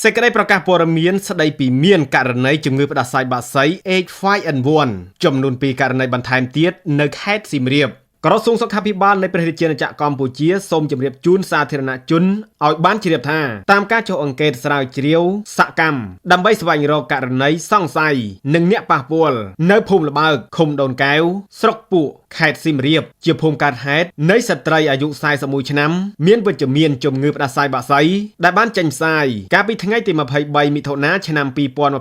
សេចក្តីប្រកាសព័ត៌មានស្តីពីមានករណីជំងឺផ្ដាសាយបក្សី H5N1 ចំនួន2ករណីបន្ថែមទៀតនៅខេត្តសៀមរាបក្រសួងសុខាភិបាលនៃព្រះរាជាណាចក្រកម្ពុជាសូមជម្រាបជូនសាធារណជនឲ្យបានជ្រាបថាតាមការចុះអង្កេតស្រាវជ្រាវសកម្មដើម្បីស្វែងរកករណីសង្ស័យនិងអ្នកប៉ះពាល់នៅភូមិល្បើកឃុំដូនកែវស្រុកពួកខេត្តសៀមរាបជាភូមិកើតហេតុនៃស្ត្រីអាយុ41ឆ្នាំមានវិជ្ជមានជំងឺផ្ដាសាយបក្សីដែលបានចេញផ្សាយកាលពីថ្ងៃទី23មិថុនាឆ្នាំ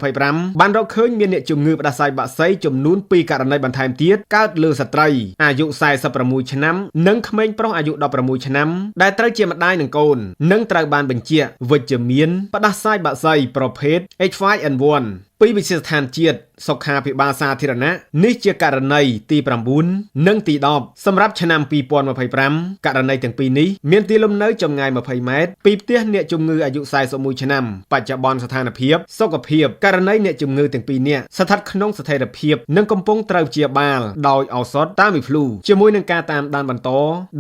2025បានរកឃើញមានអ្នកជំងឺផ្ដាសាយបក្សីចំនួន2ករណីបន្ថែមទៀតកើតលើស្ត្រីអាយុ46ឆ្នាំនិងក្មេងប្រុសអាយុ16ឆ្នាំដែលត្រូវជាម្ដាយនិងកូននិងត្រូវបានបញ្ជាក់វិជ្ជមានផ្ដាសាយបក្សីប្រភេទ H5N1 ពីវិទ្យាស្ថានជាតិសុខាភិបាលសាធារណៈនេះជាករណីទី9និងទី10សម្រាប់ឆ្នាំ2025ករណីទាំងពីរនេះមានទីលំនៅចម្ងាយ20ម៉ែត្រពីផ្ទះអ្នកជំងឺអាយុ41ឆ្នាំបច្ចុប្បន្នស្ថានភាពសុខភាពករណីអ្នកជំងឺទាំងពីរនាក់ស្ថិតក្នុងស្ថិរភាពនិងកំពុងត្រូវព្យាបាលដោយឱសថTamifluជាមួយនឹងការតាមដានបន្ត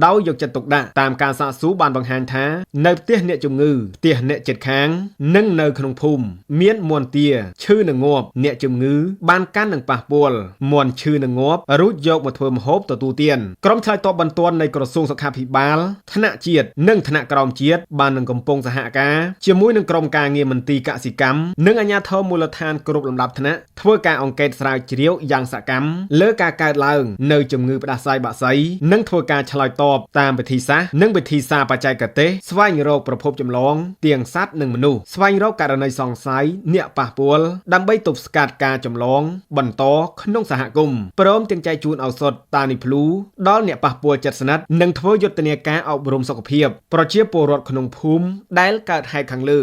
ដោយយកចិត្តទុកដាក់តាមការសាកសួរបានបង្ហាញថានៅផ្ទះអ្នកជំងឺផ្ទះអ្នកជិតខាងនិងនៅក្នុងភូមិមានមន្ទាឈឺនិងងាប់អ្នកជំងឺបានកាន់នឹងប៉ះពាល់មន់ឈឺនិងងាប់រួចយកមកធ្វើម្ហូបទទួលទានក្រុមឆ្លើយតបបន្ទាន់នៃក្រសួងសុខាភិបាលថ្នាក់ជាតិនិងថ្នាក់ក្រោមជាតិបាននឹងកំពុងសហការជាមួយនឹងក្រុមការងារមន្ទីរកសិកម្មនិងអាជ្ញាធរមូលដ្ឋានគ្រប់លំដាប់ថ្នាក់ធ្វើការអង្កេតស្រាវជ្រាវយ៉ាងសកម្មលើការកើតឡើងនៅជំងឺផ្ដាសាយបក្សីនិងធ្វើការឆ្លើយតបតាមវិធីសាស្ត្រនិងវិធីសាស្ត្របច្ចេកទេសស្វែងរកប្រភពចម្លងទាំងសត្វនិងមនុស្សស្វែងរកករណីសង្ស័យអ្នកប៉ះពាល់ដើម្បីទប់ស្កាត់ការចម្លងបន្តក្នុងសហគមន៍ព្រមទាំងចែកជូនឱសថTamifluដល់អ្នកប៉ះពាល់ជិតស្និទ្ធនិងធ្វើយុទ្ធនាការអប់រំសុខភាពប្រជាពលរដ្ឋក្នុងភូមិដែលកើតហេតុខាងលើ